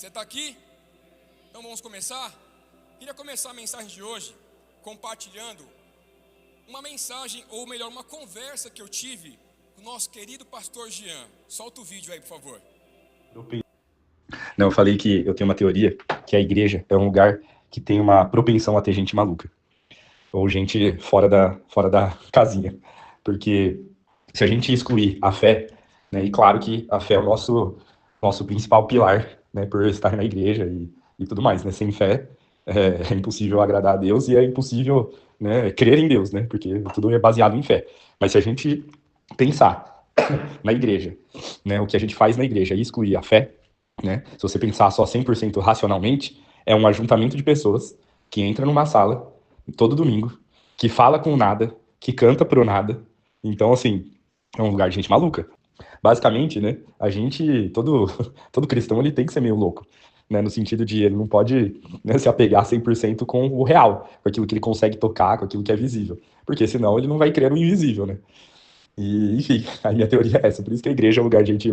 Você está aqui? Então vamos começar? Queria começar a mensagem de hoje compartilhando uma mensagem, ou melhor, uma conversa que eu tive com o nosso querido pastor Jean. Solta o vídeo aí, por favor. Não, eu falei que eu tenho uma teoria que a igreja é um lugar que tem uma propensão a ter gente maluca. Ou gente fora da casinha. Porque se a gente excluir a fé, né, e claro que a fé é o nosso principal pilar, né, por estar na igreja e tudo mais, né, sem fé é impossível agradar a Deus e é impossível, né, crer em Deus, né, porque tudo é baseado em fé. Mas se a gente pensar na igreja, né, o que a gente faz na igreja e excluir a fé, né, se você pensar só 100% racionalmente, é um ajuntamento de pessoas que entra numa sala todo domingo, que fala com nada, que canta pro nada. Então, assim, é um lugar de gente maluca. Basicamente, né, todo cristão, ele tem que ser meio louco, né, no sentido de ele não pode, né, se apegar 100% com o real, com aquilo que ele consegue tocar, com aquilo que é visível, porque senão ele não vai crer no invisível, né. E, enfim, a minha teoria é essa, por isso que a igreja é um lugar de gente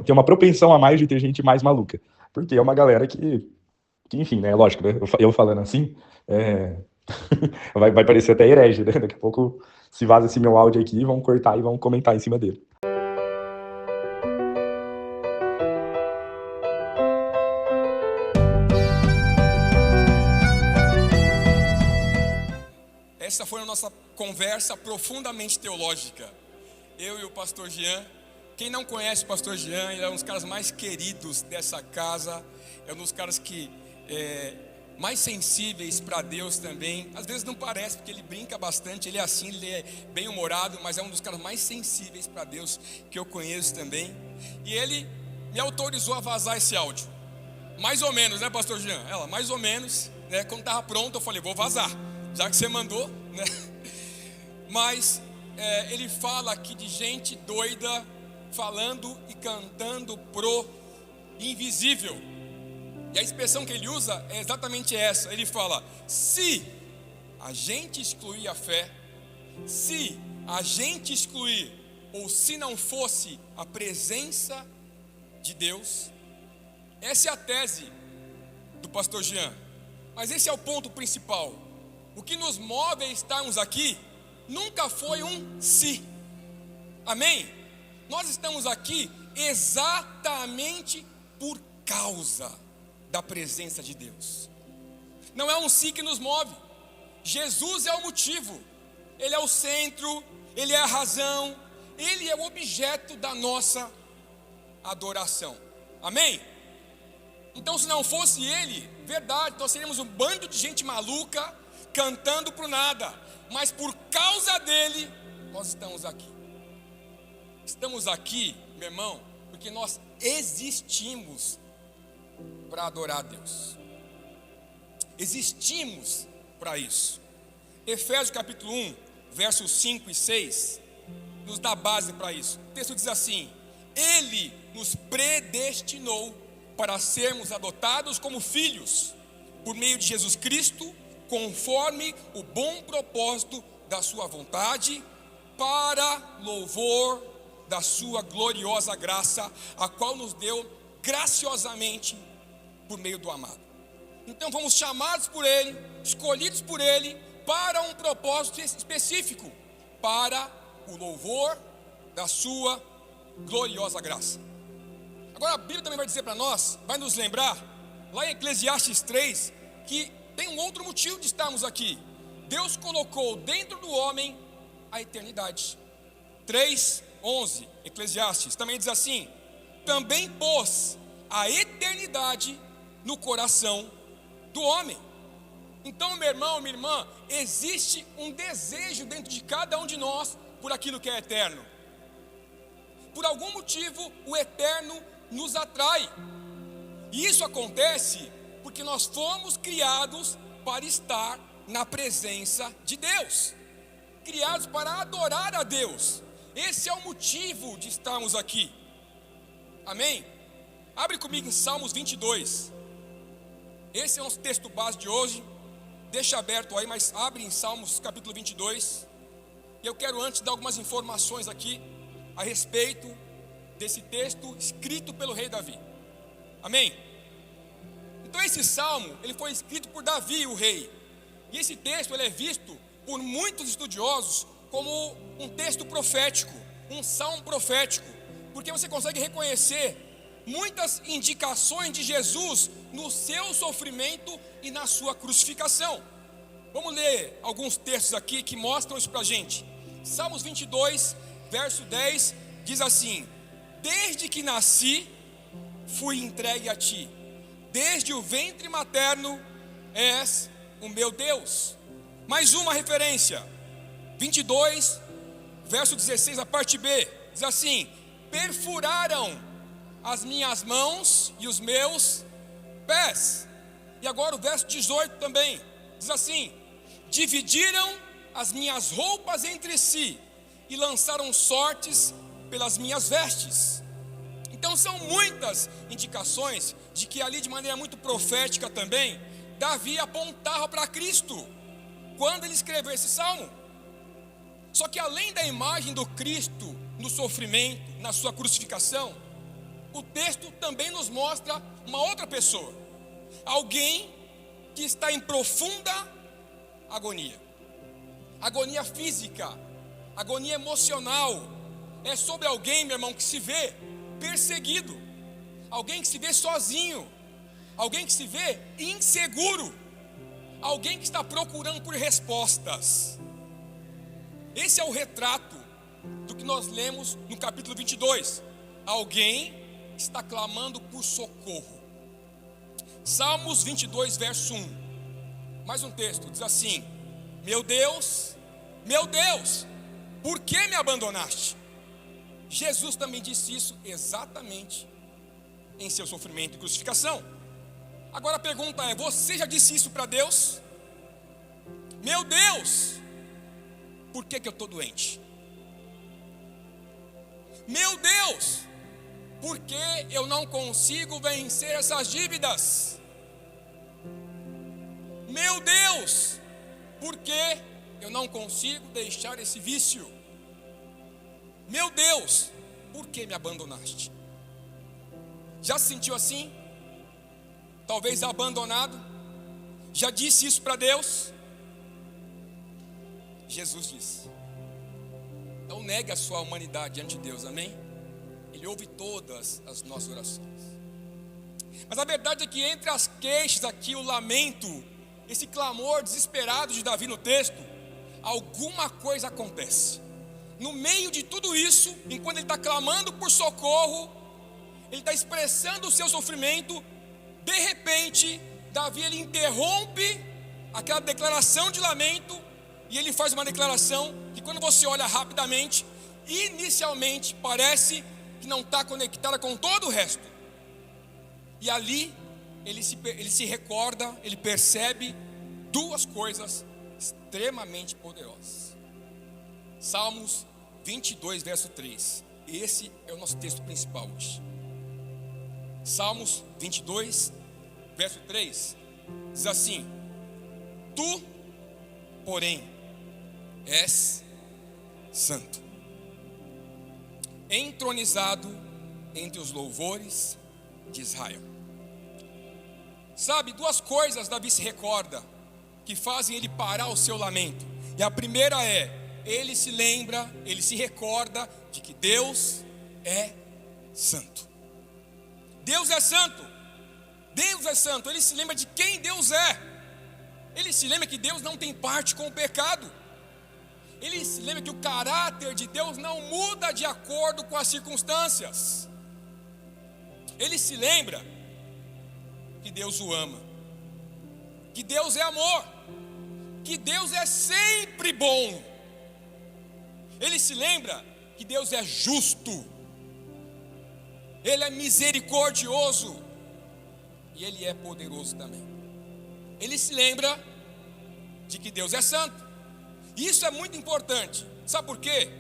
tem uma propensão a mais de ter gente mais maluca, porque é uma galera que enfim, né, lógico, né, eu falando assim, vai parecer até herege, né, daqui a pouco se vaza esse meu áudio aqui, vão cortar e vão comentar em cima dele. Essa foi a nossa conversa profundamente teológica. Eu e o pastor Jean. Quem não conhece o pastor Jean, ele é um dos caras mais queridos dessa casa. É um dos caras que mais sensíveis para Deus também. Às vezes não parece, porque ele brinca bastante. Ele é assim, ele é bem humorado, mas é um dos caras mais sensíveis para Deus que eu conheço também. E ele me autorizou a vazar esse áudio. Mais ou menos, né, pastor Jean? Ela, mais ou menos, né? Quando estava pronto, eu falei, vou vazar, já que você mandou, né? Mas ele fala aqui de gente doida falando e cantando pro invisível. E a expressão que ele usa é exatamente essa. Ele fala: se a gente excluir a fé, se a gente excluir, ou se não fosse a presença de Deus, essa é a tese do pastor Jean. Mas esse é o ponto principal. O que nos move a estarmos aqui nunca foi um se. Amém? Nós estamos aqui exatamente por causa da presença de Deus. Não é um se que nos move. Jesus é o motivo. Ele é o centro, ele é a razão, ele é o objeto da nossa adoração. Amém? Então, se não fosse ele, verdade, nós seríamos um bando de gente maluca cantando pro nada. Mas por causa dele, nós estamos aqui. Estamos aqui, meu irmão, porque nós existimos para adorar a Deus. Existimos para isso. Efésios capítulo 1, versos 5 e 6, nos dá base para isso. O texto diz assim: Ele nos predestinou para sermos adotados como filhos, por meio de Jesus Cristo, conforme o bom propósito da sua vontade, para louvor da sua gloriosa graça, a qual nos deu graciosamente por meio do amado. Então fomos chamados por ele, escolhidos por ele, para um propósito específico, para o louvor da sua gloriosa graça. Agora a Bíblia também vai dizer para nós, vai nos lembrar, lá em Eclesiastes 3, que tem um outro motivo de estarmos aqui. Deus colocou dentro do homem a eternidade. 3:11, Eclesiastes, também diz assim: também pôs a eternidade no coração do homem. Então, meu irmão, minha irmã, existe um desejo dentro de cada um de nós por aquilo que é eterno. Por algum motivo, o eterno nos atrai. E isso acontece porque nós fomos criados para estar na presença de Deus, criados para adorar a Deus. Esse é o motivo de estarmos aqui. Amém? Abre comigo em Salmos 22. Esse é o nosso texto base de hoje. Deixa aberto aí, mas abre em Salmos capítulo 22. E eu quero antes dar algumas informações aqui a respeito desse texto escrito pelo rei Davi. Amém? Então esse salmo, ele foi escrito por Davi, o rei. E esse texto, ele é visto por muitos estudiosos como um texto profético, um salmo profético, porque você consegue reconhecer muitas indicações de Jesus no seu sofrimento e na sua crucificação. Vamos ler alguns textos aqui que mostram isso para a gente. Salmos 22, verso 10, diz assim: desde que nasci, fui entregue a ti, desde o ventre materno, és o meu Deus. Mais uma referência, 22, verso 16, a parte B, diz assim: perfuraram as minhas mãos e os meus pés. E agora o verso 18 também, diz assim: dividiram as minhas roupas entre si e lançaram sortes pelas minhas vestes. Então são muitas indicações de que ali, de maneira muito profética também, Davi apontava para Cristo quando ele escreveu esse salmo. Só que além da imagem do Cristo no sofrimento, na sua crucificação, o texto também nos mostra uma outra pessoa, alguém que está em profunda agonia, agonia física, agonia emocional. É sobre alguém, meu irmão, que se vê perseguido, alguém que se vê sozinho, alguém que se vê inseguro, alguém que está procurando por respostas. Esse é o retrato do que nós lemos no capítulo 22. Alguém que está clamando por socorro. Salmos 22, verso 1. Mais um texto, diz assim: meu Deus, por que me abandonaste? Jesus também disse isso exatamente em seu sofrimento e crucificação. Agora a pergunta é: você já disse isso para Deus? Meu Deus, por que eu estou doente? Meu Deus, por que eu não consigo vencer essas dívidas? Meu Deus, por que eu não consigo deixar esse vício? Meu Deus, por que me abandonaste? Já se sentiu assim? Talvez abandonado? Já disse isso para Deus? Jesus disse: não negue a sua humanidade diante de Deus, amém? Ele ouve todas as nossas orações. Mas a verdade é que entre as queixas aqui, o lamento, esse clamor desesperado de Davi no texto, alguma coisa acontece. No meio de tudo isso, enquanto ele está clamando por socorro, ele está expressando o seu sofrimento, de repente, Davi ele interrompe aquela declaração de lamento, e ele faz uma declaração que, quando você olha rapidamente, inicialmente parece que não está conectada com todo o resto. E ali ele se recorda, ele percebe duas coisas extremamente poderosas. Salmos 22, verso 3. Esse é o nosso texto principal hoje. Salmos 22, verso 3. Diz assim: tu, porém, és santo, entronizado entre os louvores de Israel. Sabe, duas coisas Davi se recorda que fazem ele parar o seu lamento. E a primeira é: ele se lembra, ele se recorda de que Deus é santo. Deus é santo. Deus é santo. Ele se lembra de quem Deus é. Ele se lembra que Deus não tem parte com o pecado. Ele se lembra que o caráter de Deus não muda de acordo com as circunstâncias. Ele se lembra que Deus o ama, que Deus é amor, que Deus é sempre bom. Ele se lembra que Deus é justo, Ele é misericordioso e Ele é poderoso também. Ele se lembra de que Deus é santo. Isso é muito importante. Sabe por quê?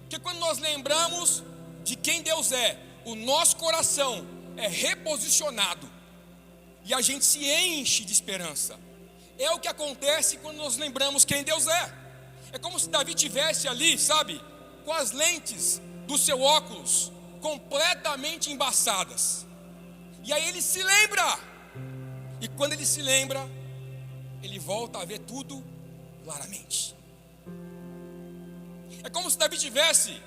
Porque quando nós lembramos de quem Deus é, o nosso coração é reposicionado e a gente se enche de esperança. É o que acontece quando nós lembramos quem Deus é. É como se Davi tivesse ali, sabe, com as lentes do seu óculos completamente embaçadas. E aí ele se lembra E quando ele se lembra, ele volta a ver tudo claramente. É como se Davi estivesse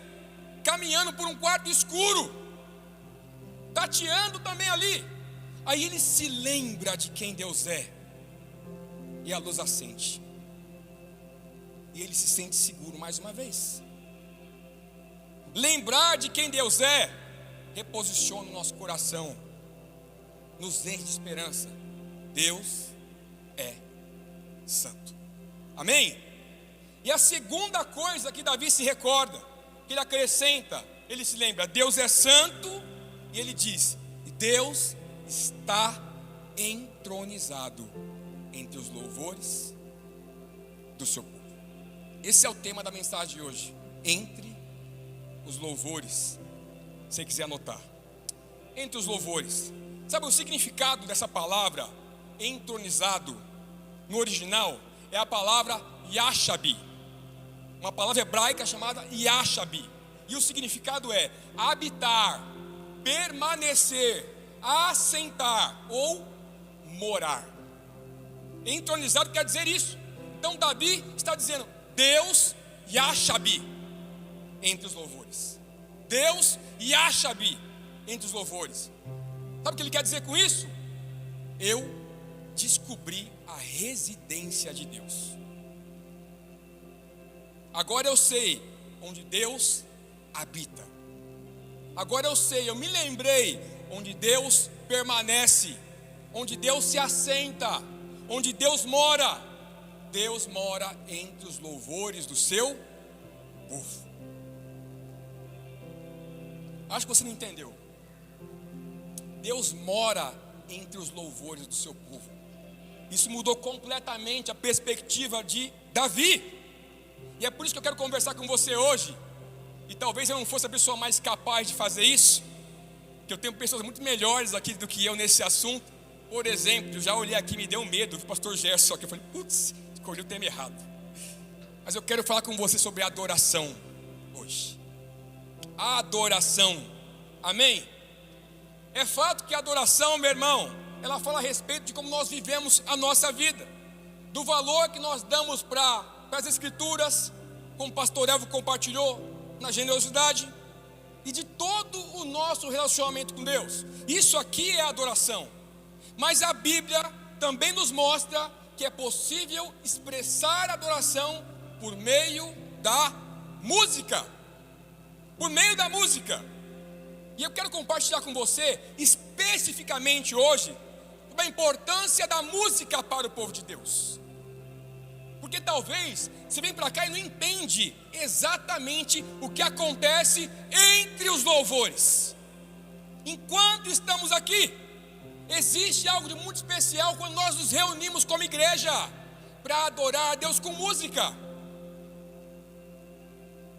caminhando por um quarto escuro, tateando também ali. Aí ele se lembra de quem Deus é, e a luz acende, e ele se sente seguro mais uma vez. Lembrar de quem Deus é reposiciona o nosso coração, nos enche de esperança. Deus é santo. Amém? E a segunda coisa que Davi se recorda, que ele acrescenta, ele se lembra: Deus é santo, e ele diz: Deus está entronizado entre os louvores do seu povo. Esse é o tema da mensagem de hoje: entre os louvores. Se você quiser anotar, entre os louvores. Sabe o significado dessa palavra entronizado? No original é a palavra Yashabi, uma palavra hebraica chamada Yashabi, e o significado é habitar, permanecer, assentar ou morar. Entronizado quer dizer isso. Então Davi está dizendo: Deus Yashabi entre os louvores. Deus Yashabi entre os louvores. Sabe o que ele quer dizer com isso? Eu descobri a residência de Deus. Agora eu sei onde Deus habita. Agora eu sei, eu me lembrei onde Deus permanece, onde Deus se assenta, onde Deus mora. Deus mora entre os louvores do seu povo. Acho que você não entendeu. Deus mora entre os louvores do seu povo. Isso mudou completamente a perspectiva de Davi. E é por isso que eu quero conversar com você hoje. E talvez eu não fosse a pessoa mais capaz de fazer isso, que eu tenho pessoas muito melhores aqui do que eu nesse assunto. Por exemplo, eu já olhei aqui e me deu medo do pastor Gerson, só que eu falei: putz, escolhi o tema errado. Mas eu quero falar com você sobre adoração hoje. Adoração, amém? É fato que a adoração, meu irmão, ela fala a respeito de como nós vivemos a nossa vida, do valor que nós damos para as escrituras, como o pastor Elvio compartilhou, na generosidade, e de todo o nosso relacionamento com Deus. Isso aqui é adoração. Mas a Bíblia também nos mostra que é possível expressar adoração por meio da música. Por meio da música. E eu quero compartilhar com você, especificamente hoje, a importância da música para o povo de Deus. Porque talvez você vem para cá e não entende exatamente o que acontece entre os louvores. Enquanto estamos aqui, existe algo de muito especial quando nós nos reunimos como igreja para adorar a Deus com música.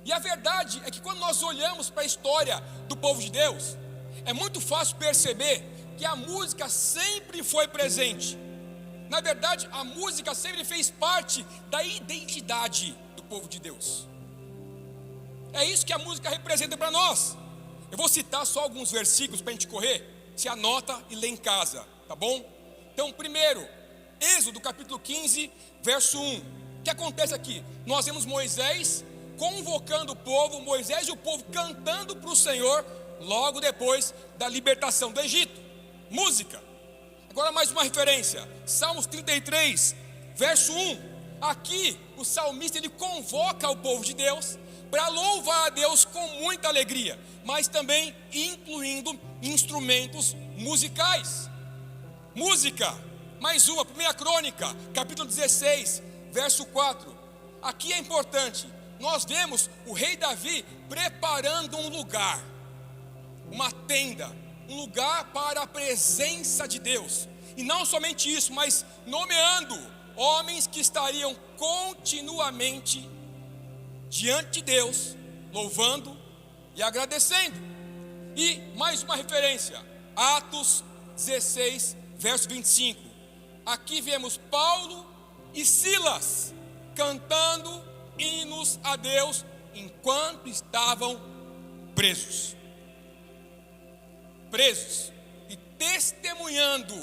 E a verdade é que quando nós olhamos para a história do povo de Deus, é muito fácil perceber que a música sempre foi presente. Na verdade, a música sempre fez parte da identidade do povo de Deus. É isso que a música representa para nós. Eu vou citar só alguns versículos para a gente correr. Se anota e lê em casa, tá bom? Então, primeiro, Êxodo capítulo 15, verso 1. O que acontece aqui? Nós vemos Moisés convocando o povo, Moisés e o povo cantando para o Senhor, logo depois da libertação do Egito. Música. Agora mais uma referência, Salmos 33, verso 1. Aqui o salmista ele convoca o povo de Deus para louvar a Deus com muita alegria, mas também incluindo instrumentos musicais. Música. Mais uma, 1 Crônica, capítulo 16, verso 4. Aqui é importante. Nós vemos o rei Davi preparando um lugar, uma tenda, um lugar para a presença de Deus. E não somente isso, mas nomeando homens que estariam continuamente diante de Deus, louvando e agradecendo. E mais uma referência, Atos 16, verso 25. Aqui vemos Paulo e Silas cantando hinos a Deus enquanto estavam presos e testemunhando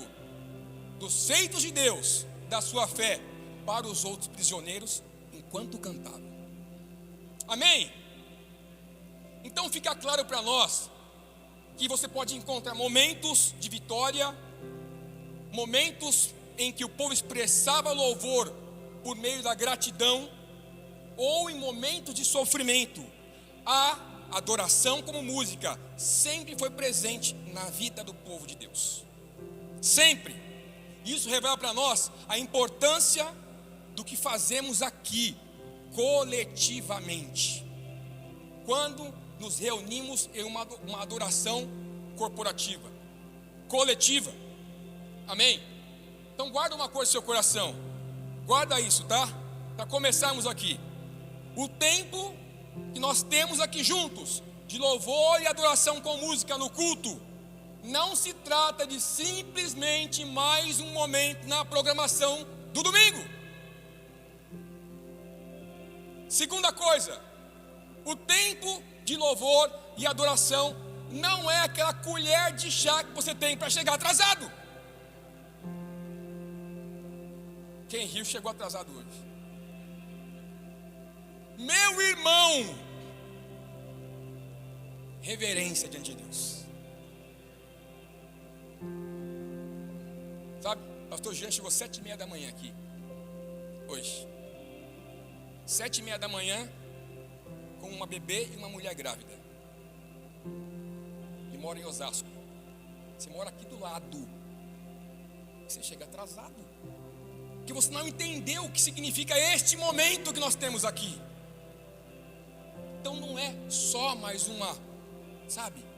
dos feitos de Deus, da sua fé, para os outros prisioneiros, enquanto cantavam. Amém? Então fica claro para nós, que você pode encontrar momentos de vitória, momentos em que o povo expressava louvor por meio da gratidão, ou em momentos de sofrimento. A adoração como música sempre foi presente na vida do povo de Deus. Sempre. Isso revela para nós a importância do que fazemos aqui, coletivamente, quando nos reunimos em uma adoração corporativa, coletiva. Amém? Então guarda uma coisa no seu coração, guarda isso, tá? Para começarmos aqui, o tempo que nós temos aqui juntos, de louvor e adoração com música no culto, não se trata de simplesmente mais um momento na programação do domingo. Segunda coisa, o tempo de louvor e adoração não é aquela colher de chá que você tem para chegar atrasado. Quem riu chegou atrasado hoje. Meu irmão, reverência diante de Deus. Sabe, pastor Jean chegou 7h30 da manhã aqui, hoje. 7h30 da manhã, com uma bebê e uma mulher grávida. Ele mora em Osasco. Você mora aqui do lado. Você chega atrasado, porque você não entendeu o que significa este momento que nós temos aqui. Então não é só mais uma,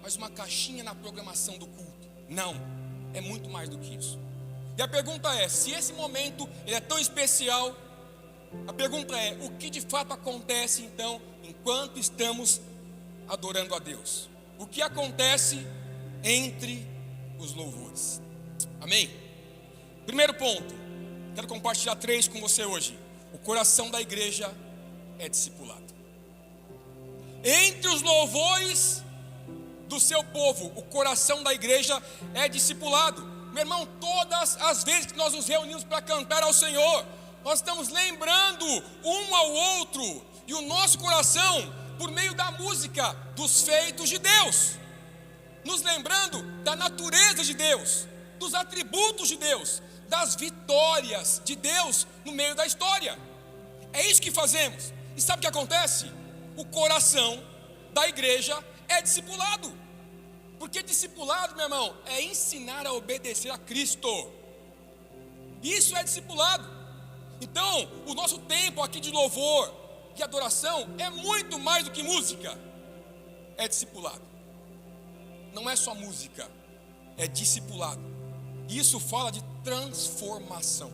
mais uma caixinha na programação do culto. Não, é muito mais do que isso. E a pergunta é, se esse momento ele é tão especial, a pergunta é, o que de fato acontece então, enquanto estamos adorando a Deus? O que acontece entre os louvores? Amém? Primeiro ponto, quero compartilhar 3 com você hoje. O coração da igreja é discipulado. Entre os louvores do seu povo, o coração da igreja é discipulado. Meu irmão, todas as vezes que nós nos reunimos para cantar ao Senhor, nós estamos lembrando um ao outro, e o nosso coração, por meio da música, dos feitos de Deus, nos lembrando da natureza de Deus, dos atributos de Deus, das vitórias de Deus no meio da história. É isso que fazemos. E sabe o que acontece? O coração da igreja é discipulado. Porque discipulado, meu irmão, é ensinar a obedecer a Cristo. Isso é discipulado. Então, o nosso tempo aqui de louvor e adoração é muito mais do que música. É discipulado. Não é só música, é discipulado. Isso fala de transformação.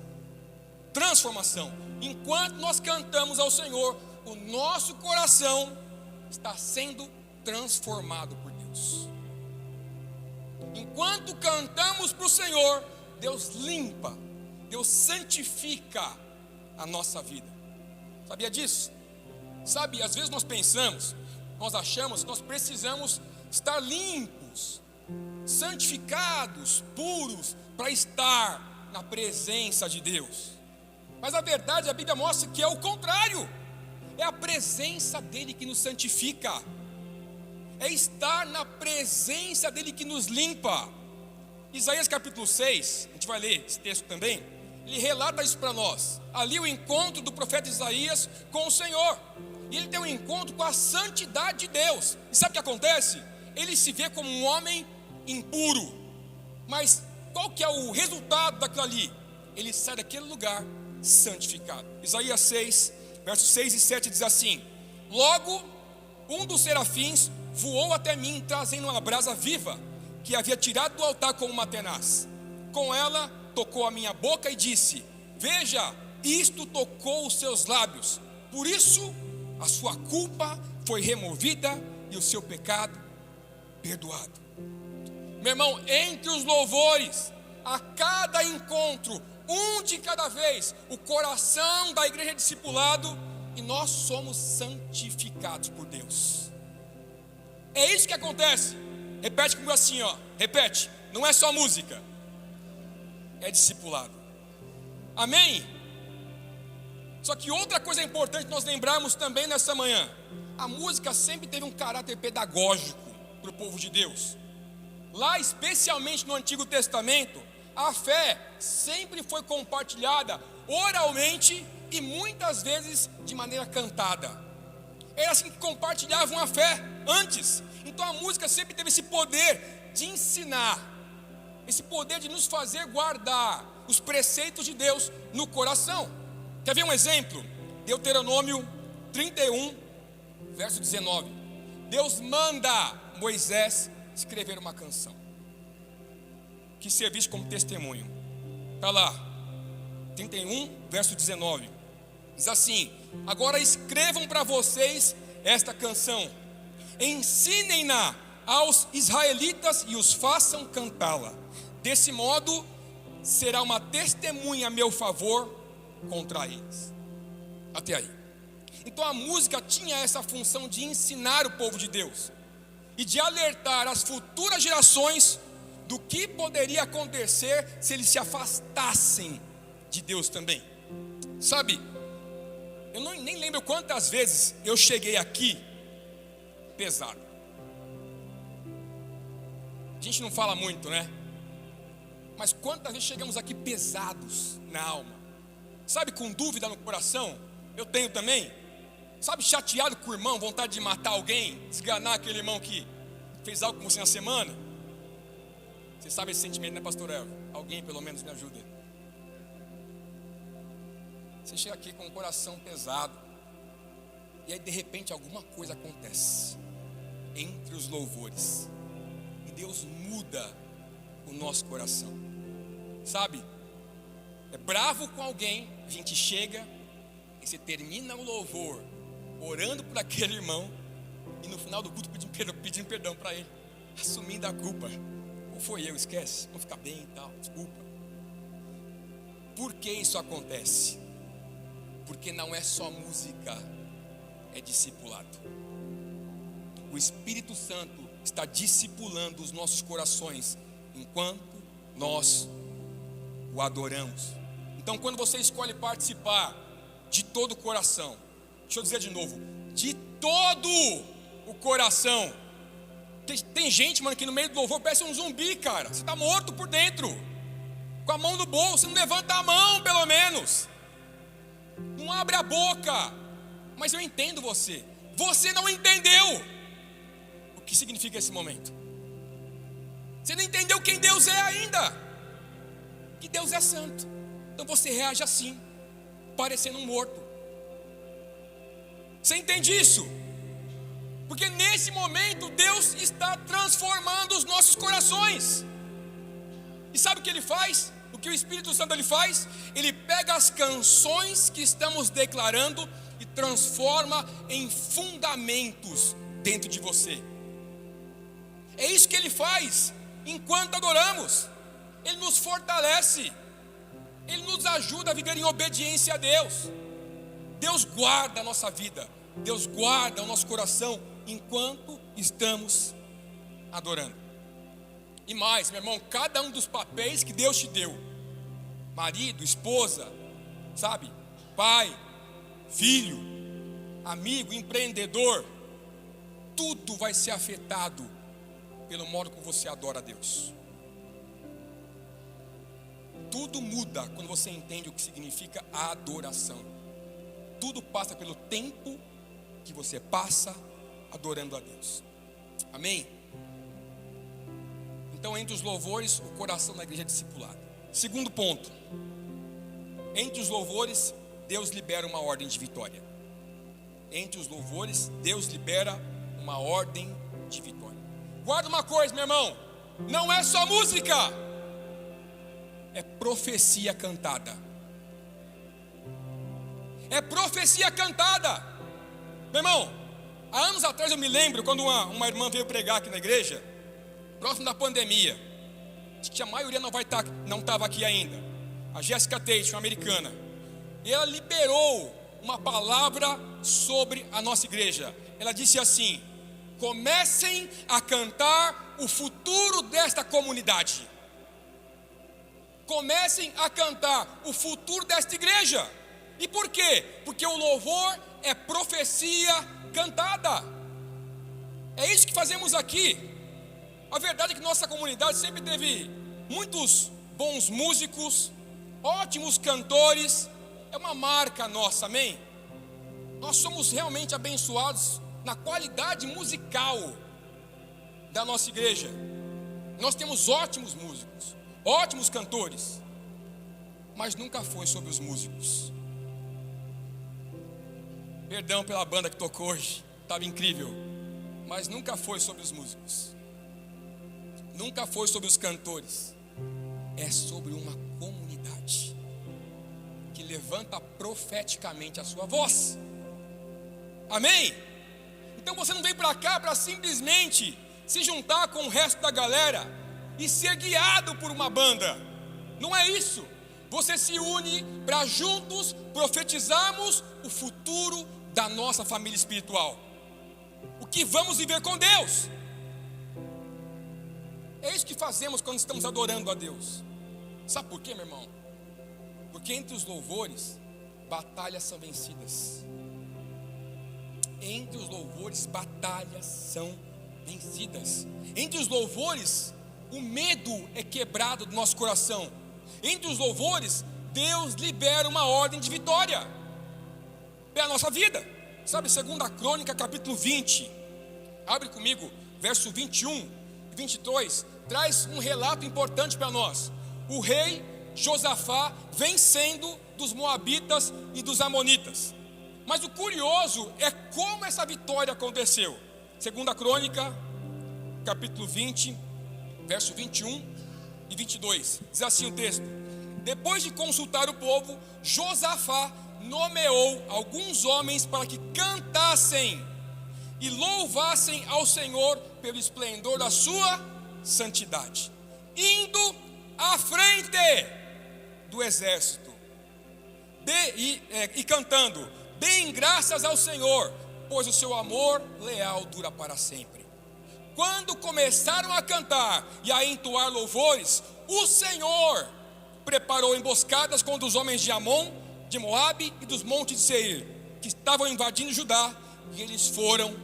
Transformação. Enquanto nós cantamos ao Senhor, o nosso coração está sendo transformado por Deus. Enquanto cantamos para o Senhor, Deus limpa, Deus santifica a nossa vida. Sabia disso? Sabe, às vezes nós pensamos, nós achamos que nós precisamos estar limpos, santificados, puros, para estar na presença de Deus. Mas a verdade, a Bíblia mostra que é o contrário. É a presença dele que nos santifica. É estar na presença dele que nos limpa. Isaías capítulo 6, a gente vai ler esse texto também. Ele relata isso para nós. Ali o encontro do profeta Isaías com o Senhor. E ele tem um encontro com a santidade de Deus. E sabe o que acontece? Ele se vê como um homem impuro. Mas qual que é o resultado daquilo ali? Ele sai daquele lugar santificado. Isaías 6, versos 6 e 7 diz assim: logo um dos serafins voou até mim, trazendo uma brasa viva, que havia tirado do altar com uma tenaz. Com ela tocou a minha boca e disse: veja, isto tocou os seus lábios, por isso a sua culpa foi removida e o seu pecado perdoado. Meu irmão, entre os louvores, a cada encontro, um de cada vez, o coração da igreja é discipulado e nós somos santificados por Deus. É isso que acontece. Repete comigo assim, ó. Repete. Não é só música. é discipulado. Amém? Só que outra coisa importante nós lembrarmos também nessa manhã: a música sempre teve um caráter pedagógico para o povo de Deus. Lá, especialmente no Antigo Testamento, a fé sempre foi compartilhada oralmente e muitas vezes de maneira cantada. Era assim que compartilhavam a fé antes. Então a música sempre teve esse poder de ensinar, esse poder de nos fazer guardar os preceitos de Deus no coração. Quer ver um exemplo? Deuteronômio 31, verso 19. Deus manda Moisés escrever uma canção que servisse como testemunho. Está lá, 31, verso 19. Diz assim: agora escrevam para vocês esta canção, ensinem-na aos israelitas e os façam cantá-la. Desse modo será uma testemunha a meu favor contra eles. Até aí. Então a música tinha essa função de ensinar o povo de Deus e de alertar as futuras gerações do que poderia acontecer se eles se afastassem de Deus também. Sabe, eu nem lembro quantas vezes eu cheguei aqui pesado. A gente não fala muito, né? Mas quantas vezes chegamos aqui pesados na alma? Sabe, com dúvida no coração? Eu tenho também. Sabe, chateado com o irmão, vontade de matar alguém, esganar aquele irmão que fez algo com você na semana? Você sabe esse sentimento, né, pastor Elvio? Alguém pelo menos me ajuda. Você chega aqui com o coração pesado, e aí de repente alguma coisa acontece entre os louvores, e Deus muda o nosso coração. Sabe, é bravo com alguém, a gente chega e você termina o louvor orando por aquele irmão, e no final do culto pedindo perdão para ele, assumindo a culpa. Ou foi eu, esquece, vamos ficar bem e tal, desculpa. Por que isso acontece? Porque não é só música, é discipulado. O Espírito Santo está discipulando os nossos corações enquanto nós o adoramos. Então, quando você escolhe participar de todo o coração, deixa eu dizer de novo, de todo o coração. Tem gente, mano, que no meio do louvor parece um zumbi, cara. Você está morto por dentro, com a mão no bolso, você não levanta a mão pelo menos, não abre a boca. Mas eu entendo você. Você não entendeu o que significa esse momento. Você não entendeu quem Deus é ainda. Que Deus é santo. Então você reage assim, parecendo um morto. Você entende isso? Porque nesse momento Deus está transformando os nossos corações. E sabe o que Ele faz? O que o Espírito Santo Ele faz? Ele pega as canções que estamos declarando e transforma em fundamentos dentro de você. É isso que Ele faz enquanto adoramos. Ele nos fortalece, Ele nos ajuda a viver em obediência a Deus. Deus guarda a nossa vida, Deus guarda o nosso coração enquanto estamos adorando. E mais, meu irmão, cada um dos papéis que Deus te deu, marido, esposa, sabe, pai, filho, amigo, empreendedor, tudo vai ser afetado pelo modo como você adora a Deus. Tudo muda quando você entende o que significa a adoração. Tudo passa pelo tempo que você passa adorando a Deus. Amém? Então, entre os louvores, o coração da igreja é discipulado. Segundo ponto, entre os louvores, Deus libera uma ordem de vitória. Entre os louvores, Deus libera uma ordem de vitória. Guarda uma coisa, meu irmão, não é só música, é profecia cantada. É profecia cantada. Meu irmão, há anos atrás eu me lembro quando uma irmã veio pregar aqui na igreja, próximo da pandemia. Acho que a maioria não estava aqui ainda. A Jessica Tate, uma americana. E ela liberou uma palavra sobre a nossa igreja. Ela disse assim: comecem a cantar o futuro desta comunidade. comecem a cantar o futuro desta igreja. E por quê? Porque o louvor é profecia cantada. É isso que fazemos aqui. A verdade é que nossa comunidade sempre teve muitos bons músicos, ótimos cantores. É uma marca nossa, amém? Nós somos realmente abençoados na qualidade musical da nossa igreja. Nós temos ótimos músicos, ótimos cantores, mas nunca foi sobre os músicos. Perdão pela banda que tocou hoje, estava incrível, mas nunca foi sobre os músicos, nunca foi sobre os cantores. É sobre uma comunidade que levanta profeticamente a sua voz. Amém? Então você não vem para cá para simplesmente se juntar com o resto da galera e ser guiado por uma banda. Não é isso. Você se une para juntos profetizarmos o futuro da nossa família espiritual. O que vamos viver com Deus. É isso que fazemos quando estamos adorando a Deus. Sabe por quê, meu irmão? Porque entre os louvores, batalhas são vencidas. Entre os louvores, batalhas são vencidas. Entre os louvores, o medo é quebrado do nosso coração. Entre os louvores, Deus libera uma ordem de vitória para a nossa vida. Sabe, 2 Crônica, capítulo 20. Abre comigo, verso 21 e 22. Traz um relato importante para nós. O rei Josafá vencendo dos moabitas e dos amonitas. Mas o curioso é como essa vitória aconteceu. 2 Crônica, capítulo 20, verso 21 e 22. Diz assim o texto: depois de consultar o povo, Josafá nomeou alguns homens para que cantassem e louvassem ao Senhor pelo esplendor da sua santidade, indo à frente do exército e cantando: deem graças ao Senhor, pois o seu amor leal dura para sempre. Quando começaram a cantar e a entoar louvores, o Senhor preparou emboscadas contra os homens de Amon, de Moabe e dos montes de Seir, que estavam invadindo Judá, e eles foram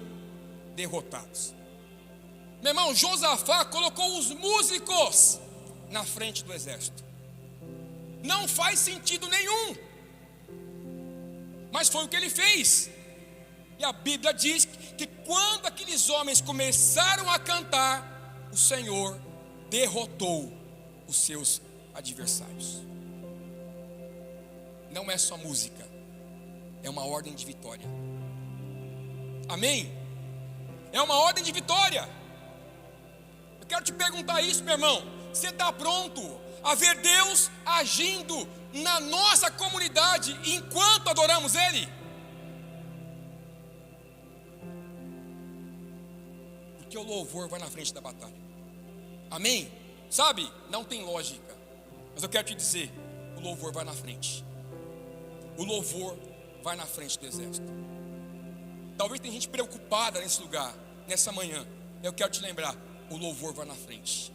derrotados. Meu irmão, Josafá colocou os músicos na frente do exército. Não faz sentido nenhum, mas foi o que ele fez. E a Bíblia diz que quando aqueles homens começaram a cantar, o Senhor derrotou os seus adversários. Não é só música, é uma ordem de vitória. Amém? É uma ordem de vitória. Eu quero te perguntar isso, meu irmão. Você está pronto a ver Deus agindo na nossa comunidade enquanto adoramos Ele? Porque o louvor vai na frente da batalha. Amém? Sabe, não tem lógica, mas eu quero te dizer, o louvor vai na frente. O louvor vai na frente do exército. Talvez tenha gente preocupada nesse lugar, nessa manhã. Eu quero te lembrar, o louvor vai na frente.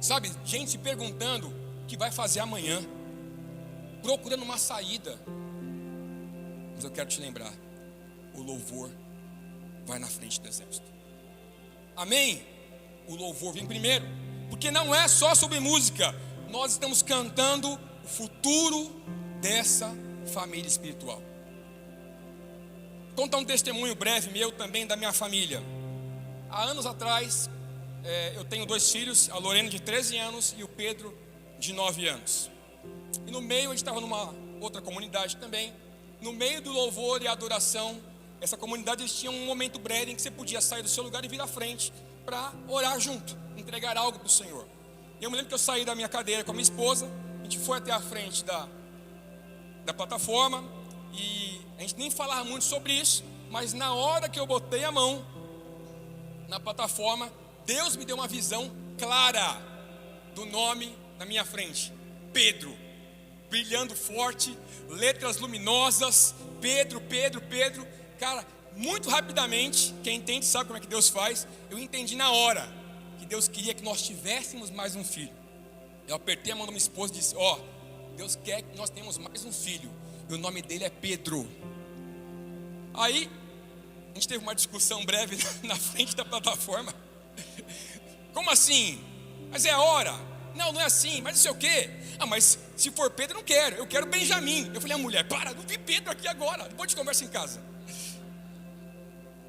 Sabe, gente se perguntando o que vai fazer amanhã, procurando uma saída. Mas eu quero te lembrar, o louvor vai na frente do exército. Amém? O louvor vem primeiro, porque não é só sobre música. Nós estamos cantando o futuro dessa família espiritual. Vou contar um testemunho breve meu também da minha família. Há anos atrás, eu tenho 2 filhos, a Lorena de 13 anos e o Pedro de 9 anos. E no meio, a gente estava numa outra comunidade também. No meio do louvor e adoração, essa comunidade eles tinham um momento breve em que você podia sair do seu lugar e vir à frente para orar junto, entregar algo para o Senhor. E eu me lembro que eu saí da minha cadeira com a minha esposa, a gente foi até a frente da plataforma, e a gente nem falava muito sobre isso, mas na hora que eu botei a mão na plataforma, Deus me deu uma visão clara do nome na minha frente: Pedro, brilhando forte, letras luminosas, Pedro, Pedro, Pedro. Cara, muito rapidamente, quem entende sabe como é que Deus faz. Eu entendi na hora que Deus queria que nós tivéssemos mais um filho. Eu apertei a mão da minha esposa e disse: ó, Deus quer que nós tenhamos mais um filho, e o nome dele é Pedro. Aí a gente teve uma discussão breve na frente da plataforma. Como assim? Mas é a hora. Não é assim, mas não sei o quê. Ah, mas se for Pedro, eu não quero, eu quero Benjamim. Eu falei: a mulher, para, não vi Pedro aqui agora, depois de conversa em casa.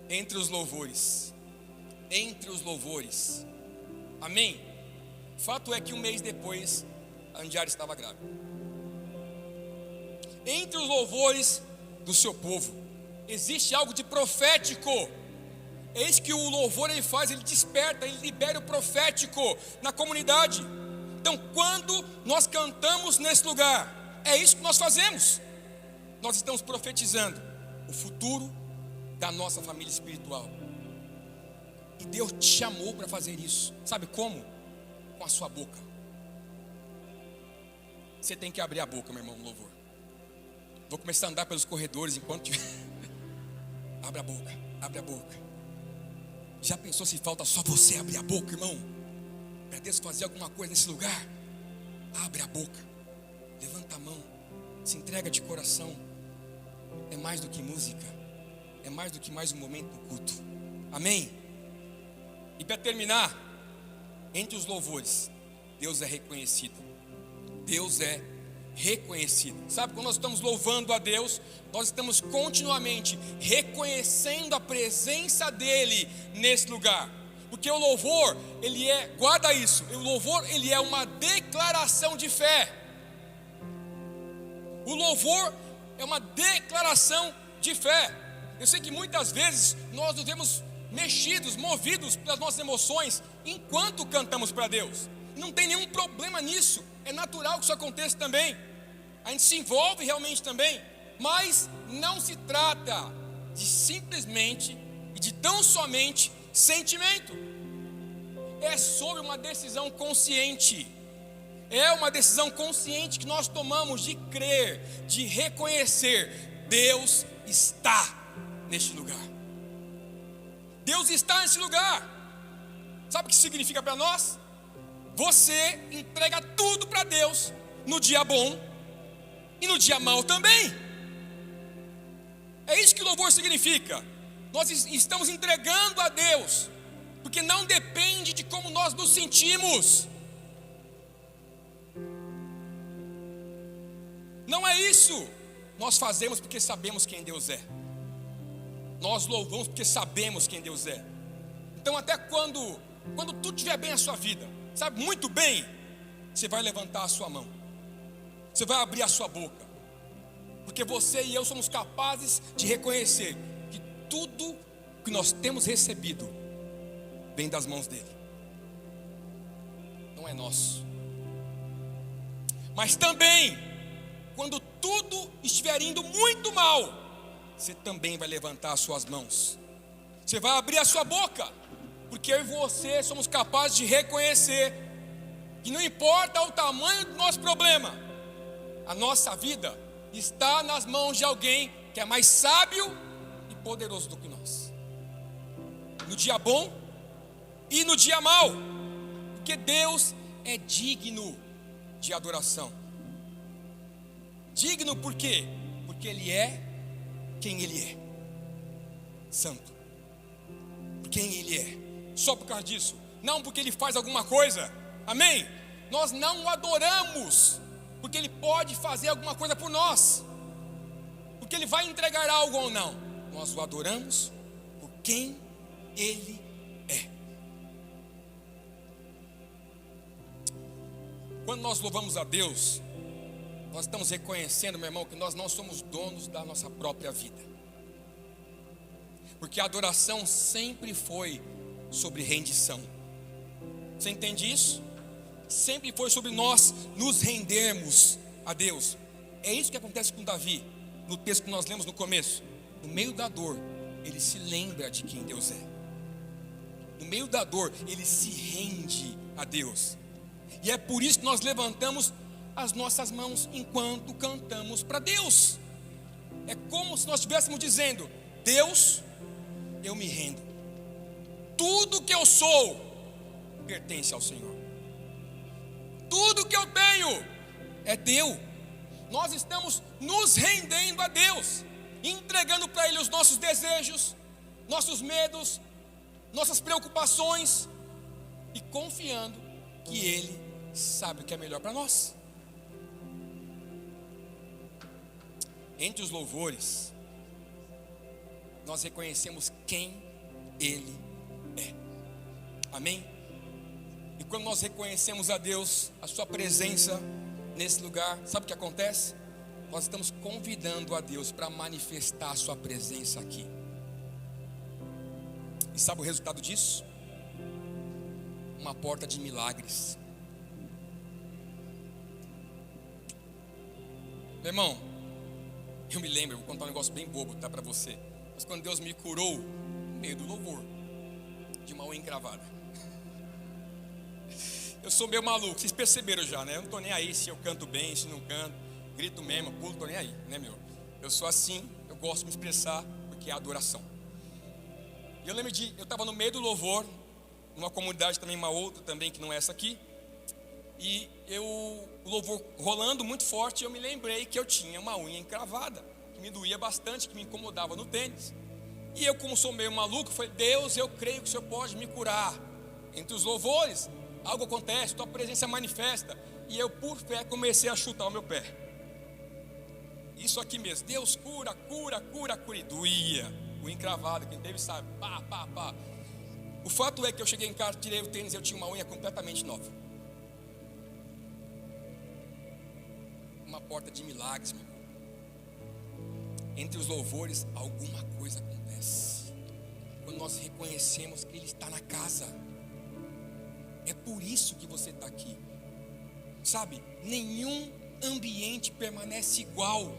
Entre os louvores, amém? Fato é que um mês depois a Andiara estava grávida. Entre os louvores do seu povo existe algo de profético. É isso que o louvor ele faz, ele desperta, ele libera o profético na comunidade. Então, quando nós cantamos nesse lugar, é isso que nós fazemos. Nós estamos profetizando o futuro da nossa família espiritual. E Deus te chamou para fazer isso. Sabe como? Com a sua boca. Você tem que abrir a boca, meu irmão, no louvor. Vou começar a andar pelos corredores enquanto tiver. Abre a boca, abre a boca. Já pensou se falta só você abrir a boca, irmão? Para Deus fazer alguma coisa nesse lugar? Abre a boca, levanta a mão, se entrega de coração. É mais do que música, é mais do que mais um momento no culto. Amém? E para terminar, entre os louvores, Deus é reconhecido. Deus é reconhecido. Sabe, quando nós estamos louvando a Deus, nós estamos continuamente reconhecendo a presença dEle nesse lugar. Porque o louvor, ele é, guarda isso, o louvor ele é uma declaração de fé. O louvor é uma declaração de fé. Eu sei que muitas vezes nós nos vemos mexidos, movidos pelas nossas emoções enquanto cantamos para Deus. Não tem nenhum problema nisso, é natural que isso aconteça também. A gente se envolve realmente também, mas não se trata de simplesmente e de tão somente sentimento. É sobre uma decisão consciente. É uma decisão consciente que nós tomamos de crer, de reconhecer: Deus está neste lugar. Deus está nesse lugar. Sabe o que significa para nós? Você entrega tudo para Deus no dia bom e no dia mau também. É isso que o louvor significa. Nós estamos entregando a Deus, porque não depende de como nós nos sentimos. Não é isso. Nós fazemos porque sabemos quem Deus é. Nós louvamos porque sabemos quem Deus é. Então até quando tudo estiver bem a sua vida, sabe, muito bem, você vai levantar a sua mão, você vai abrir a sua boca, porque você e eu somos capazes de reconhecer que tudo que nós temos recebido vem das mãos dele, não é nosso. Mas também, quando tudo estiver indo muito mal, você também vai levantar as suas mãos, você vai abrir a sua boca, porque eu e você somos capazes de reconhecer que não importa o tamanho do nosso problema, a nossa vida está nas mãos de alguém que é mais sábio e poderoso do que nós, no dia bom e no dia mau, porque Deus é digno de adoração. Digno por quê? Porque Ele é quem Ele é, santo, por quem Ele é. Só por causa disso, não porque Ele faz alguma coisa, amém? Nós não o adoramos porque Ele pode fazer alguma coisa por nós, porque Ele vai entregar algo ou não. Nós o adoramos por quem Ele é. Quando nós louvamos a Deus, nós estamos reconhecendo, meu irmão, que nós não somos donos da nossa própria vida, porque a adoração sempre foi sobre rendição. Você entende isso? Sempre foi sobre nós nos rendermos a Deus. É isso que acontece com Davi, no texto que nós lemos no começo. No meio da dor, ele se lembra de quem Deus é. No meio da dor, ele se rende a Deus. E é por isso que nós levantamos as nossas mãos enquanto cantamos para Deus. É como se nós estivéssemos dizendo: Deus, eu me rendo. Tudo que eu sou pertence ao Senhor. tudo que eu tenho é teu. Nós estamos nos rendendo a Deus, entregando para Ele os nossos desejos, nossos medos, nossas preocupações, e confiando que Ele sabe o que é melhor para nós. Entre os louvores, nós reconhecemos quem Ele é. Amém? E quando nós reconhecemos a Deus, a sua presença nesse lugar, sabe o que acontece? Nós estamos convidando a Deus para manifestar a sua presença aqui. E sabe o resultado disso? Uma porta de milagres. Meu irmão, eu me lembro, eu vou contar um negócio bem bobo, tá, para você. Mas quando Deus me curou, no meio do louvor, de uma unha encravada. Eu sou meio maluco, vocês perceberam já, né? Eu não tô nem aí se eu canto bem, se não canto, grito mesmo, pulo, tô nem aí, né, meu? Eu sou assim, eu gosto de me expressar, porque é adoração. E eu lembro eu estava no meio do louvor, numa comunidade também, uma outra também, que não é essa aqui. E o louvor rolando muito forte, eu me lembrei que eu tinha uma unha encravada, que me doía bastante, que me incomodava no tênis. E eu, como sou meio maluco, falei: Deus, eu creio que o Senhor pode me curar. Entre os louvores, algo acontece, tua presença manifesta. E eu, por fé, comecei a chutar o meu pé. Isso aqui mesmo, Deus cura, cura, cura, cura. E doía, o encravado, quem teve sabe, pá, pá, pá. O fato é que eu cheguei em casa, tirei o tênis, eu tinha uma unha completamente nova. Uma porta de milagres, meu irmão. Entre os louvores, alguma coisa acontece. Quando nós reconhecemos que Ele está na casa. É por isso que você está aqui. Sabe, nenhum ambiente permanece igual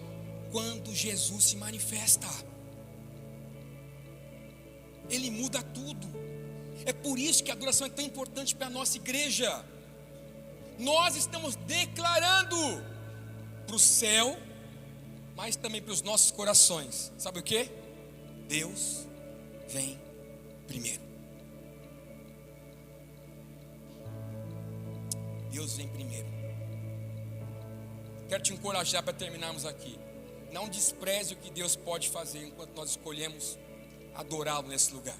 quando Jesus se manifesta. Ele muda tudo. É por isso que a adoração é tão importante para a nossa igreja. Nós estamos declarando para o céu, mas também para os nossos corações. Sabe o que? Deus vem primeiro. Deus vem primeiro. Quero te encorajar para terminarmos aqui. Não despreze o que Deus pode fazer enquanto nós escolhemos adorá-lo nesse lugar.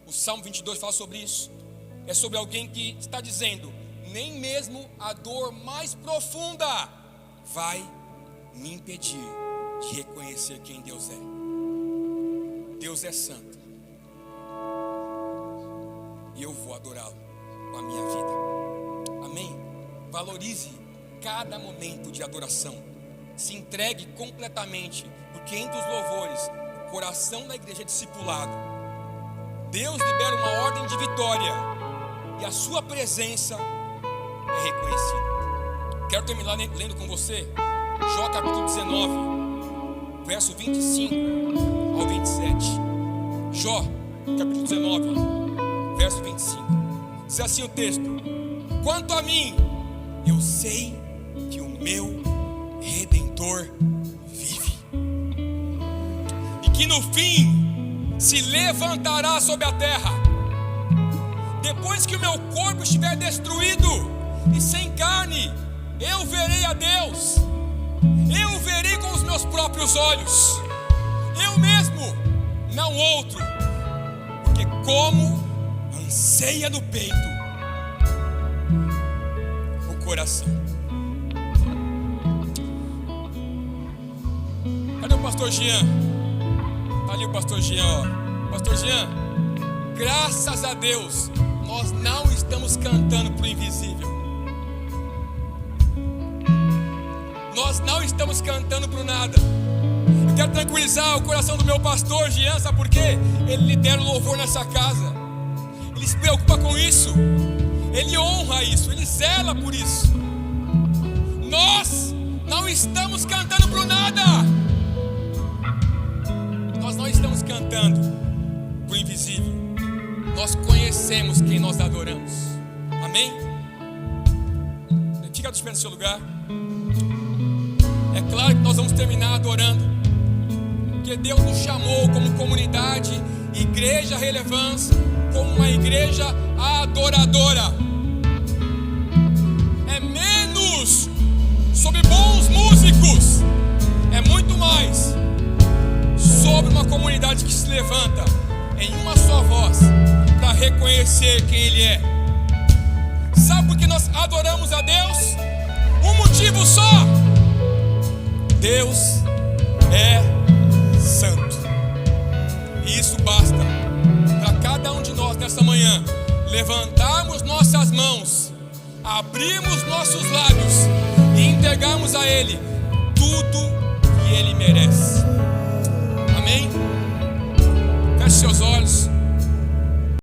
O Salmo 22 fala sobre isso. É sobre alguém que está dizendo: nem mesmo a dor mais profunda vai me impedir de reconhecer quem Deus é. Deus é santo, e eu vou adorá-lo com a minha vida. Amém? Valorize cada momento de adoração. Se entregue completamente, porque entre os louvores, o coração da igreja é discipulado. Deus libera uma ordem de vitória, e a sua presença é reconhecida. Quero terminar lendo com você Jó capítulo 19, verso 25 ao 27. Jó capítulo 19, verso 25. Diz assim o texto: quanto a mim, eu sei que o meu Redentor vive, e que no fim se levantará sobre a terra. Depois que o meu corpo estiver destruído e sem carne, eu verei a Deus. Eu o verei com os meus próprios olhos, eu mesmo, não outro. Porque como anseia no peito o coração. Cadê o pastor Jean? Está ali o pastor Jean, ó. Pastor Jean, graças a Deus, nós não estamos cantando para o invisível. Nós não estamos cantando para o nada. Eu quero tranquilizar o coração do meu pastor Jean, sabe por quê? Ele lidera o louvor nessa casa. Ele se preocupa com isso. Ele honra isso, ele zela por isso. Nós não estamos cantando para o nada. Nós não estamos cantando para o invisível. Nós conhecemos quem nós adoramos. Amém? Fica de pé no seu lugar. É claro que nós vamos terminar adorando, porque Deus nos chamou como comunidade, igreja relevância, como uma igreja adoradora. reconhecer quem Ele é. Sabe por que nós adoramos a Deus? Um motivo só: Deus é santo. E isso basta para cada um de nós nessa manhã levantarmos nossas mãos, abrirmos nossos lábios e entregarmos a Ele tudo que Ele merece. Amém? Feche seus olhos.